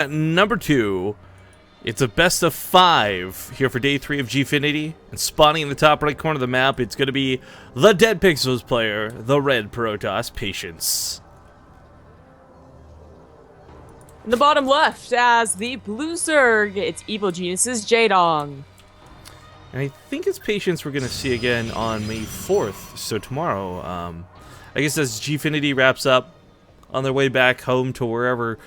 At number 2, it's a best of 5 here for day 3 of GFINITY. And spawning in the top right corner of the map, it's going to be the Dead Pixels player, the Red Protoss Patience. In the bottom left, as the blue Zerg, it's Evil Genius's JaeDong. And I think it's Patience we're going to see again on May 4th, so tomorrow. I guess as GFINITY wraps up on their way back home to wherever,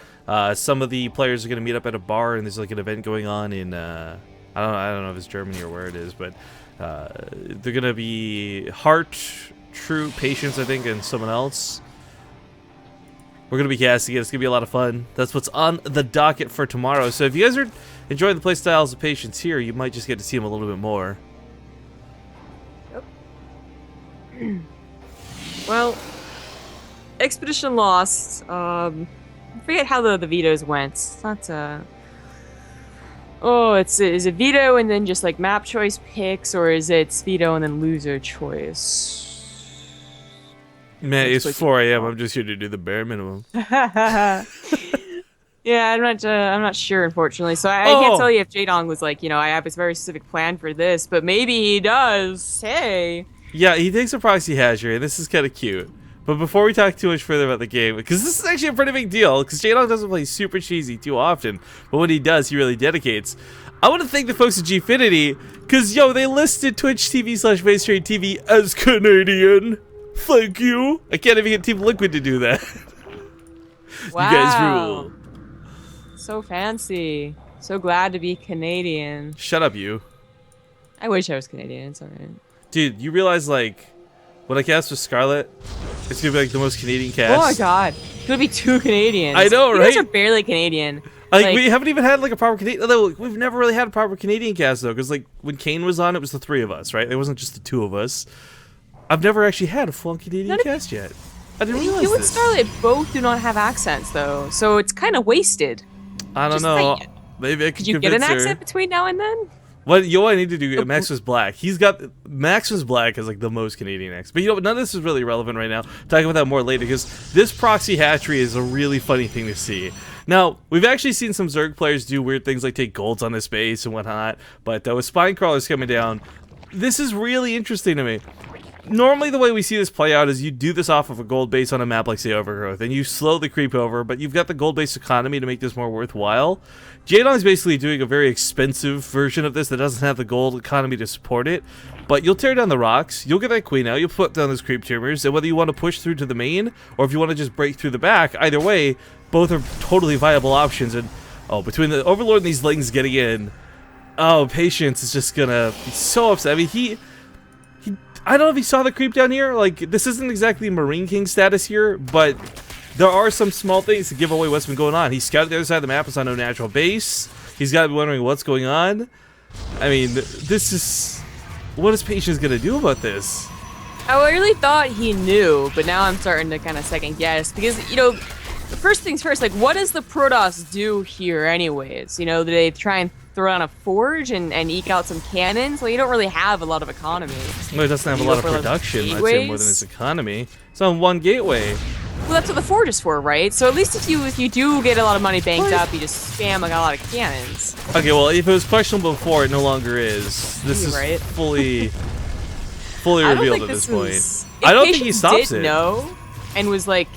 some of the players are going to meet up at a bar, and there's like an event going on in, I don't know if it's Germany or where it is, but they're going to be Heart, True, Patience, I think, and someone else. We're going to be casting it. It's going to be a lot of fun. That's what's on the docket for tomorrow. So if you guys are enjoying the playstyles of Patience here, you might just get to see him a little bit more. Yep. Well, Expedition lost. I forget how the vetoes went. It's not, oh, is it veto and then just like map choice picks, or is it veto and then loser choice? Man, it's 4 a.m. I'm just here to do the bare minimum. Yeah, I'm not sure, unfortunately. So I can't tell you if JaeDong was like, I have this very specific plan for this, but maybe he does. Hey. Yeah, he takes a proxy hatchery, and this is kind of cute. But before we talk too much further about the game, because this is actually a pretty big deal, because JaeDong doesn't play super cheesy too often, but when he does, he really dedicates. I want to thank the folks at GFINITY, because, they listed Twitch TV/MainStream as Canadian. Thank you. I can't even get Team Liquid to do that. Wow. You guys rule. So fancy. So glad to be Canadian. Shut up, you. I wish I was Canadian. It's alright. Dude, you realize, like, when I cast with Scarlet, it's going to be, like, the most Canadian cast? Oh, my God. It's going to be 2 Canadians. I know, right? You guys are barely Canadian. Like, we haven't even had, like, a proper Canadian... Although, we've never really had a proper Canadian cast, though, because, like, when Kane was on, it was the 3 of us, right? It wasn't just the 2 of us. I've never actually had a full Canadian cast yet. I didn't realize You and this. Scarlet both do not have accents, though, so it's kind of wasted. I don't know. Maybe I could you get an her. accent between now and then? What I need to do, Max was Black. Max was Black has like the most Canadian accent. But none of this is really relevant right now. Talking about that more later, because this proxy hatchery is a really funny thing to see. Now, we've actually seen some Zerg players do weird things like take golds on this base and whatnot, but with spine crawlers coming down, this is really interesting to me. Normally, the way we see this play out is you do this off of a gold base on a map like, say, Overgrowth, and you slowly creep over, but you've got the gold base economy to make this more worthwhile. JaeDong is basically doing a very expensive version of this that doesn't have the gold economy to support it, but you'll tear down the rocks, you'll get that queen out, you'll put down those creep tumors, and whether you want to push through to the main, or if you want to just break through the back, either way, both are totally viable options, and, between the Overlord and these Lings getting in, Patience is just gonna be so upset. I mean, I don't know if he saw the creep down here. Like, this isn't exactly Marine King status here, but there are some small things to give away what's been going on. He scouted the other side of the map. It's on no natural base. He's got to be wondering what's going on. I mean, this is... What is Patience going to do about this? I really thought he knew, but now I'm starting to kind of second guess. Because, first things first, like, what does the Protoss do here anyways? Do they try and throw on a forge and eke out some cannons? Well, you don't really have a lot of economy. No, it doesn't have a lot of production, I'd say, more than its economy. It's on one gateway. Well, that's what the forge is for, right? So at least if you do get a lot of money banked up, you just spam like a lot of cannons. Okay, well, if it was questionable before, it no longer is. This is right? fully revealed at this point. I don't think he stops it. Know and was like,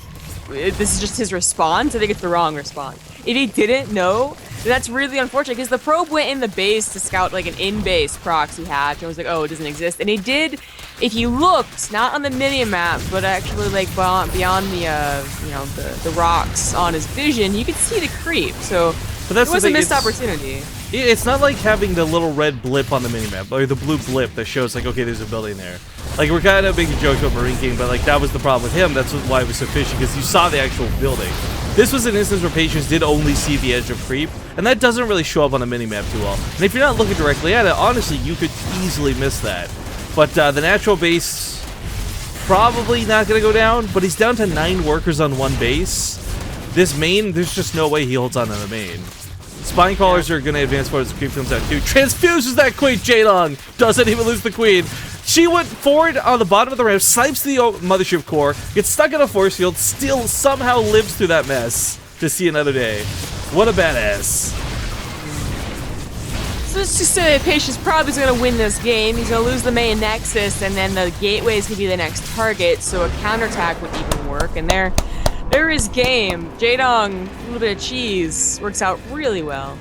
this is just his response, I think it's the wrong response. If he didn't know, that's really unfortunate, because the probe went in the base to scout like an in-base proxy hatch and was like, oh, it doesn't exist. And he did, if you looked, not on the mini-map, but actually like beyond the rocks on his vision, you could see the creep. So it was a missed opportunity. It's not like having the little red blip on the minimap, or the blue blip that shows like, okay, there's a building there. Like, we're kind of making jokes about Marine King, but like that was the problem with him. That's why it was so fishy, because you saw the actual building. This was an instance where Patience did only see the edge of creep, and that doesn't really show up on a minimap too well. And if you're not looking directly at it, honestly, you could easily miss that. But the natural base, probably not going to go down, but he's down to 9 workers on one base. This main, there's just no way he holds on to the main. Spine crawlers are going to advance forward as the creep comes out too. Transfuses that queen, JaeDong! Doesn't even lose the queen. She went forward on the bottom of the ramp, snipes the mothership core, gets stuck in a force field, still somehow lives through that mess to see another day. What a badass. So let's just say Patience probably is going to win this game. He's going to lose the main Nexus, and then the Gateway is going to be the next target, so a counterattack would even work. And there is game. JaeDong, a little bit of cheese, works out really well.